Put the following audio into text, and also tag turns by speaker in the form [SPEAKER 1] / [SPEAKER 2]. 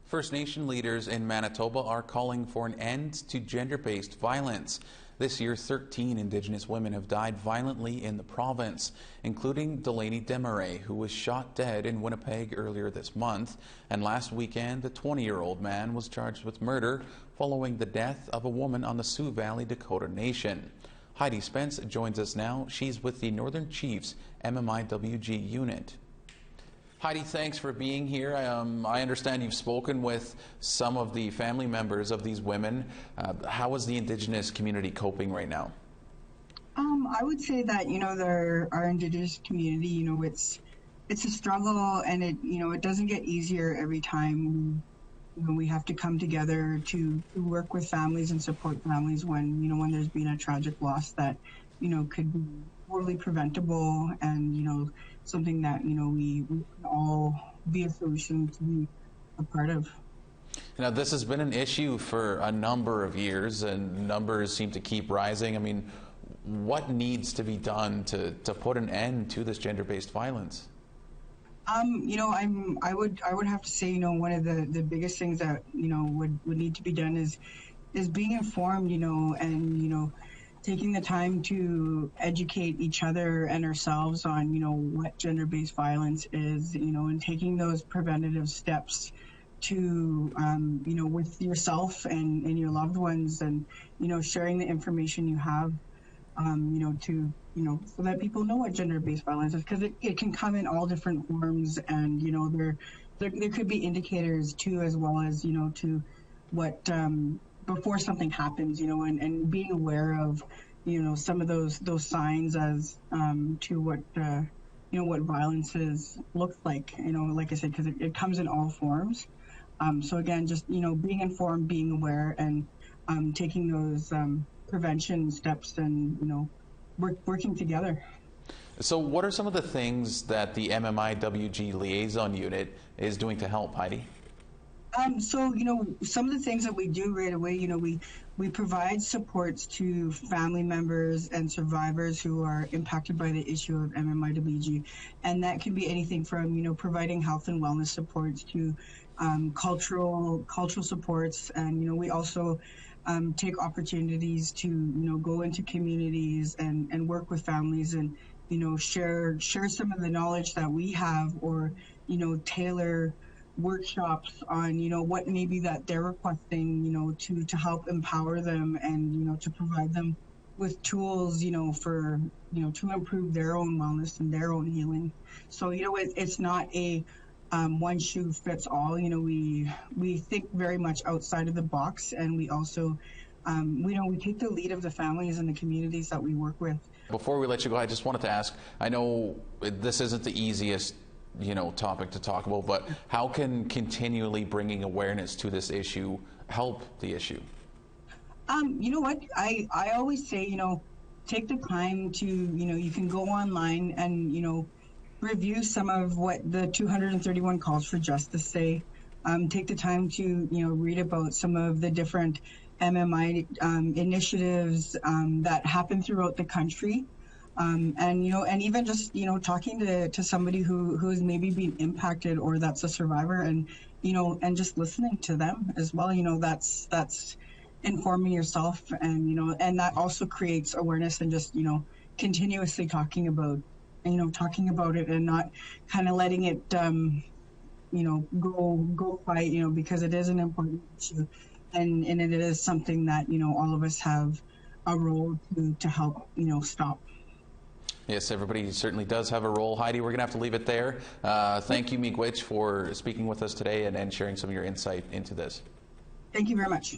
[SPEAKER 1] First Nation leaders in Manitoba are calling for an end to gender-based violence. This year, 13 Indigenous women have died violently in the province, including Delaney Desmarais, who was shot dead in Winnipeg earlier this month. And last weekend, a 20-year-old man was charged with murder following the death of a woman on the Sioux Valley Dakota Nation. Heidi Spence joins us now. She's with the Northern Chiefs MMIWG Unit. Heidi, thanks for being here. I understand you've spoken with some of the family members of these women. How is the Indigenous community coping right now?
[SPEAKER 2] I would say that, our Indigenous community, it's a struggle, and it doesn't get easier every time we have to come together to work with families and support families when there's been a tragic loss that, could be totally preventable, and, something that, we can all be a solution to be a part of.
[SPEAKER 1] Now, this has been an issue for a number of years, and numbers seem to keep rising. I mean, what needs to be done to put an end to this gender-based violence?
[SPEAKER 2] I would have to say, one of the biggest things that, would need to be done is being informed, and, taking the time to educate each other and ourselves on, what gender-based violence is, and taking those preventative steps to, with yourself and your loved ones, and, sharing the information you have, so that people know what gender-based violence is, because it can come in all different forms, and, there could be indicators too, as well as, to what, before something happens, and being aware of, some of those signs as to what, what violences looks like, like I said, because it comes in all forms. So again, just, being informed, being aware, and taking those prevention steps, and, working together.
[SPEAKER 1] So what are some of the things that the MMIWG Liaison Unit is doing to help, Heidi?
[SPEAKER 2] So, some of the things that we do right away, we provide supports to family members and survivors who are impacted by the issue of MMIWG. And that can be anything from, providing health and wellness supports to cultural supports. And, we also take opportunities to, go into communities and work with families and, share some of the knowledge that we have, or, tailor workshops on, what maybe that they're requesting, to help empower them, and, to provide them with tools, for, to improve their own wellness and their own healing. So, it's not a one shoe fits all. We think very much outside of the box, and we also, we take the lead of the families and the communities that we work with.
[SPEAKER 1] Before we let you go, I just wanted to ask, I know this isn't the easiest topic to talk about, but how can continually bringing awareness to this issue help the issue?
[SPEAKER 2] You know what? I always say, take the time to, you can go online and, review some of what the 231 calls for justice say. Take the time to, read about some of the different MMI initiatives that happen throughout the country. And even just talking to somebody who's maybe been impacted, or that's a survivor, and and just listening to them as well. That's informing yourself, and and that also creates awareness, and just continuously talking about it, and not kind of letting it go by, because it is an important issue, and it is something that all of us have a role to help stop.
[SPEAKER 1] Yes, everybody certainly does have a role. Heidi, we're going to have to leave it there. Thank you, MIWG, for speaking with us today and sharing some of your insight into this.
[SPEAKER 2] Thank you very much.